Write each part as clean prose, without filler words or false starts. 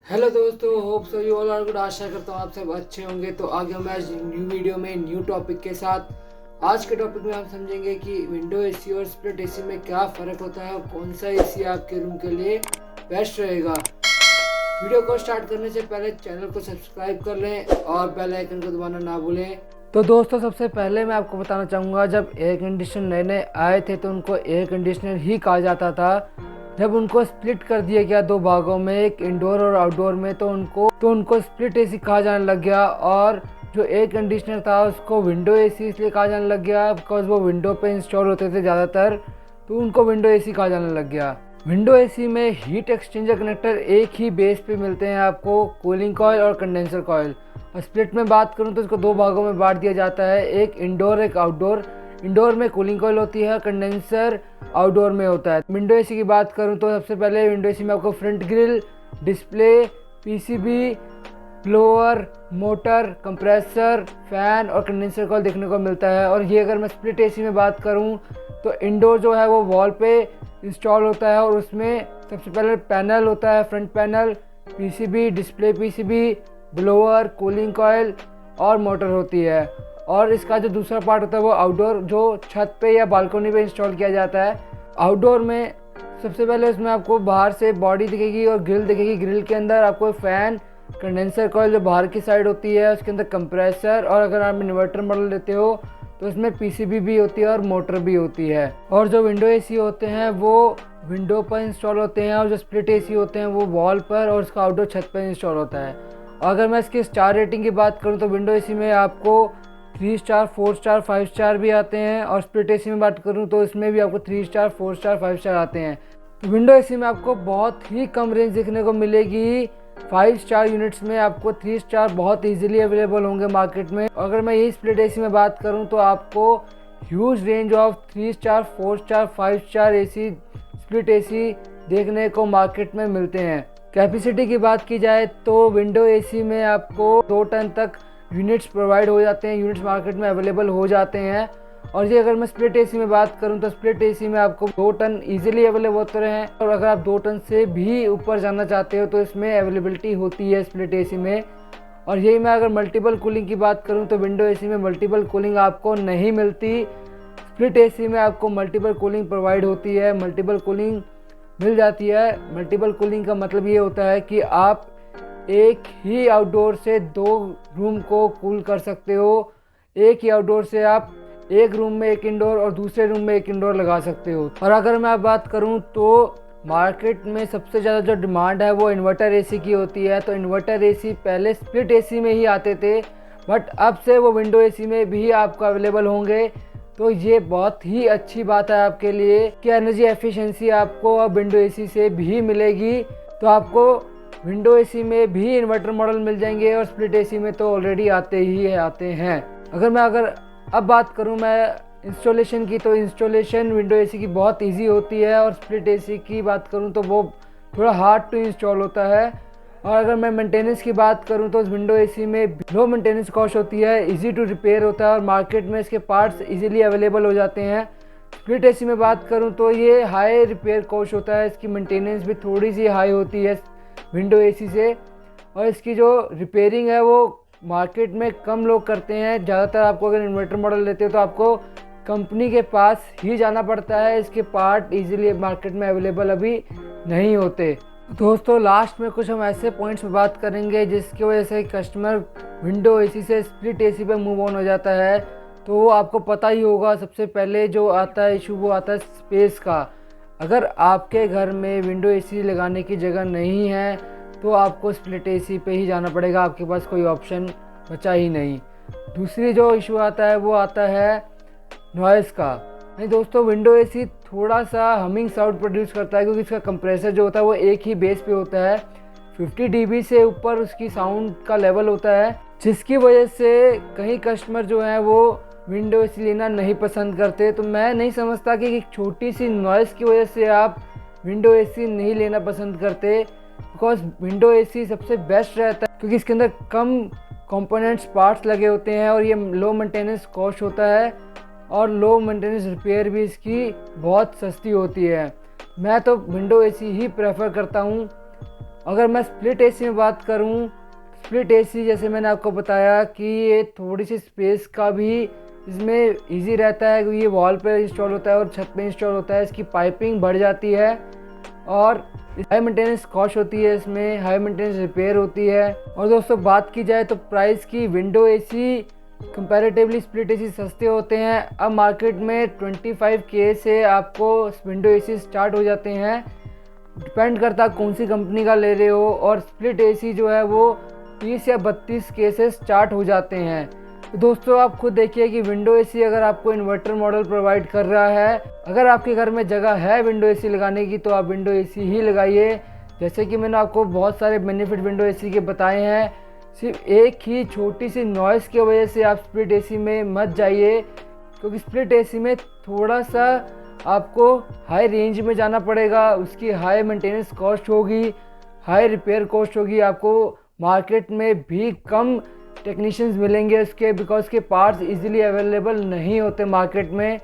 Hello दोस्तों, hope so you all are good. आशा करता हूँ आप सब अच्छे होंगे। तो आ गया मैं आज न्यू वीडियो में न्यू टॉपिक के साथ। आज के टॉपिक में हम समझेंगे कि विंडो एसी और स्प्लिट एसी में क्या फ़र्क होता है और कौन सा एसी आपके रूम के लिए बेस्ट रहेगा। वीडियो को स्टार्ट करने से पहले चैनल को सब्सक्राइब कर लें और बेल आइकन को दबाना ना भूलें। तो दोस्तों, सबसे पहले मैं आपको बताना चाहूँगा, जब एयर कंडीशनर नए नए आए थे तो उनको एयर कंडीशनर ही कहा जाता था। जब उनको स्प्लिट कर दिया गया दो भागों में, एक इंडोर और आउटडोर में, तो उनको स्प्लिट एसी कहा जाने लग गया। और जो एयर कंडीशनर था उसको विंडो एसी इसलिए कहा जाने लग गया बिकॉज वो विंडो पे इंस्टॉल होते थे ज़्यादातर, तो उनको विंडो एसी कहा जाने लग गया। विंडो एसी में हीट एक्सचेंजर कनेक्टर एक ही बेस पे मिलते हैं आपको, कूलिंग कॉइल और कंडेंसर कॉइल। और स्प्लिट में बात करूँ तो इसको दो भागों में बांट दिया जाता है, एक इंडोर एक आउटडोर। इंडोर में कूलिंग कॉइल होती है, कंडेंसर आउटडोर में होता है। विंडो एसी की बात करूं तो सबसे पहले विंडो एसी में आपको front grille, display, PCB, blower, motor, compressor, fan और कंडेंसर कॉइल देखने को मिलता है। और ये अगर मैं स्प्लिट एसी में बात करूं तो इंडोर जो है वो वॉल पे इंस्टॉल होता है और उसमें सबसे पहले पैनल होता है, front panel, PCB, display PCB, blower, cooling coil और मोटर होती है। और इसका जो दूसरा पार्ट होता है वो आउटडोर, जो छत पे या बालकनी पे इंस्टॉल किया जाता है। आउटडोर में सबसे पहले उसमें आपको बाहर से बॉडी दिखेगी और ग्रिल दिखेगी। ग्रिल के अंदर आपको फैन, कंडेंसर कॉइल जो बाहर की साइड होती है, उसके अंदर कंप्रेसर, और अगर आप इन्वर्टर मॉडल लेते हो तो उसमें पीसीबी भी होती है और मोटर भी होती है। और जो विंडो एसी होते हैं वो विंडो पर इंस्टॉल होते हैं और जो स्प्लिट एसी होते हैं वो वॉल पर और उसका आउटडोर छत पर इंस्टॉल होता है। और अगर मैं इसकी स्टार रेटिंग की बात करूँ तो विंडो एसी में आपको 3 स्टार, 4 स्टार, 5 स्टार भी आते हैं। और स्प्लिट एसी में बात करूं तो इसमें भी आपको 3 स्टार, 4 स्टार, 5 स्टार आते हैं। तो विंडो एसी में आपको बहुत ही कम रेंज देखने को मिलेगी। 5 स्टार यूनिट्स में आपको 3 स्टार बहुत इजीली अवेलेबल होंगे मार्केट में। अगर मैं यही स्प्लिट एसी में बात करूं तो आपको huge range of 3 star, 4 star, 5 star AC, split AC देखने को मार्केट में मिलते हैं। कैपेसिटी की बात की जाए तो विंडो एसी में आपको 2 टन तक यूनिट्स प्रोवाइड हो जाते हैं, यूनिट्स मार्केट में अवेलेबल हो जाते हैं। और ये अगर मैं स्प्लिट एसी में बात करूं तो स्प्लिट एसी में आपको 2 टन इजीली अवेलेबल होते हैं। और अगर आप 2 टन से भी ऊपर जाना चाहते हो तो इसमें अवेलेबिलिटी होती है स्प्लिट एसी में। और यही मैं अगर मल्टीपल कूलिंग की बात करूं तो विंडो एसी में मल्टीपल कूलिंग आपको नहीं मिलती। स्प्लिट एसी में आपको मल्टीपल कूलिंग प्रोवाइड होती है, मल्टीपल कूलिंग मिल जाती है। मल्टीपल कूलिंग का मतलब ये होता है कि आप एक ही आउटडोर से 2 रूम को कूल कर सकते हो। एक ही आउटडोर से आप एक रूम में एक इंडोर और दूसरे रूम में एक इंडोर लगा सकते हो। और अगर मैं बात करूं तो मार्केट में सबसे ज़्यादा जो डिमांड है वो इन्वर्टर एसी की होती है। तो इन्वर्टर एसी पहले स्प्लिट एसी में ही आते थे, बट अब से वो विंडो एसी में भी आपको अवेलेबल होंगे। तो ये बहुत ही अच्छी बात है आपके लिए कि एनर्जी एफिशिएंसी आपको अब विंडो एसी से भी मिलेगी। तो आपको विंडो एसी में भी इन्वर्टर मॉडल मिल जाएंगे और स्प्लिट एसी में तो ऑलरेडी आते हैं। अगर अब बात करूं मैं इंस्टॉलेशन की, तो इंस्टॉलेशन विंडो एसी की बहुत इजी होती है। और स्प्लिट एसी की बात करूं तो वो थोड़ा हार्ड टू इंस्टॉल होता है। और अगर मैं मेंटेनेंस की बात करूं तो विंडो एसी में लो मेंटेनेंस कॉस्ट होती है, इजी टू रिपेयर होता है और मार्केट में इसके पार्ट्स इजीली अवेलेबल हो जाते हैं। स्प्लिट एसी में बात करूं तो ये हाई रिपेयर कॉस्ट होता है, इसकी मेंटेनेंस भी थोड़ी सी हाई होती है विंडो एसी से। और इसकी जो रिपेयरिंग है वो मार्केट में कम लोग करते हैं। ज़्यादातर आपको अगर इन्वर्टर मॉडल लेते हो तो आपको कंपनी के पास ही जाना पड़ता है, इसके पार्ट इजीली मार्केट में अवेलेबल अभी नहीं होते। दोस्तों, लास्ट में कुछ हम ऐसे पॉइंट्स पे बात करेंगे जिसकी वजह से कस्टमर विंडो एसी से स्प्लिट एसी पे मूव ऑन हो जाता है। तो वो आपको पता ही होगा, सबसे पहले जो आता है इशू वो आता है स्पेस का। अगर आपके घर में विंडो एसी लगाने की जगह नहीं है तो आपको स्प्लिट एसी पे ही जाना पड़ेगा, आपके पास कोई ऑप्शन बचा ही नहीं। दूसरी जो इशू आता है वो आता है नॉइज़ का। नहीं दोस्तों, विंडो एसी थोड़ा सा हमिंग साउंड प्रोड्यूस करता है क्योंकि इसका कंप्रेसर जो होता है वो एक ही बेस पे होता है। 50 dB से ऊपर उसकी साउंड का लेवल होता है, जिसकी वजह से कई कस्टमर जो हैं वो विंडो एसी लेना नहीं पसंद करते। तो मैं नहीं समझता कि एक छोटी सी नॉइज़ की वजह से आप विंडो एसी नहीं लेना पसंद करते, बिकॉज विंडो एसी सबसे बेस्ट रहता है क्योंकि इसके अंदर कम कंपोनेंट्स पार्ट्स लगे होते हैं और ये लो मेंटेनेंस कॉस्ट होता है और लो मेंटेनेंस रिपेयर भी इसकी बहुत सस्ती होती है। मैं तो विंडो एसी ही प्रेफर करता हूँ। अगर मैं स्प्लिट एसी में बात करूं, स्प्लिट एसी जैसे मैंने आपको बताया कि ये थोड़ी सी स्पेस का भी इसमें इजी रहता है, क्योंकि ये वॉल पे इंस्टॉल होता है और छत पे इंस्टॉल होता है। इसकी पाइपिंग बढ़ जाती है और हाई मेंटेनेंस कॉस्ट होती है, इसमें हाई मेंटेनेंस रिपेयर होती है। और दोस्तों बात की जाए तो प्राइस की, window AC comparatively split AC सस्ते होते हैं। अब मार्केट में 25K से आपको विंडो एसी स्टार्ट हो जाते हैं, डिपेंड करता है कौन सी कंपनी का ले रहे हो। और स्प्लिट एसी जो है वो 30 या 32K से स्टार्ट हो जाते हैं। तो दोस्तों आप खुद देखिए कि विंडो एसी अगर आपको इन्वर्टर मॉडल प्रोवाइड कर रहा है, अगर आपके घर में जगह है विंडो एसी लगाने की, तो आप विंडो एसी ही लगाइए। जैसे कि मैंने आपको बहुत सारे बेनिफिट विंडो एसी के बताए हैं, सिर्फ एक ही छोटी सी नॉइज़ की वजह से आप स्प्लिट एसी में मत जाइए, क्योंकि स्प्लिट एसी में थोड़ा सा आपको हाई रेंज में जाना पड़ेगा, उसकी हाई मेंटेनेंस कॉस्ट होगी, हाई रिपेयर कॉस्ट होगी। आपको मार्केट में भी कम टेक्नीशियंस मिलेंगे उसके, बिकॉज के पार्ट्स इजीली अवेलेबल नहीं होते मार्केट में।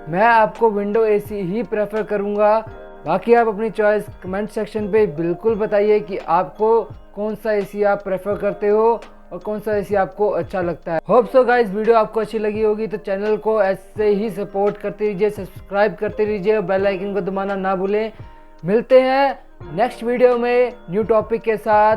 मैं आपको विंडो एसी ही प्रेफर करूंगा। बाकी आप अपनी चॉइस कमेंट सेक्शन पे बिल्कुल बताइए कि आपको कौन सा एसी आप प्रेफर करते हो और कौन सा एसी आपको अच्छा लगता है। होप सो गाइस वीडियो आपको अच्छी लगी होगी, तो चैनल को ऐसे ही सपोर्ट करते रहिए, सब्सक्राइब करते रहिए, बेल आइकन को दबाना ना भूलें। मिलते हैं नेक्स्ट वीडियो में न्यू टॉपिक के साथ।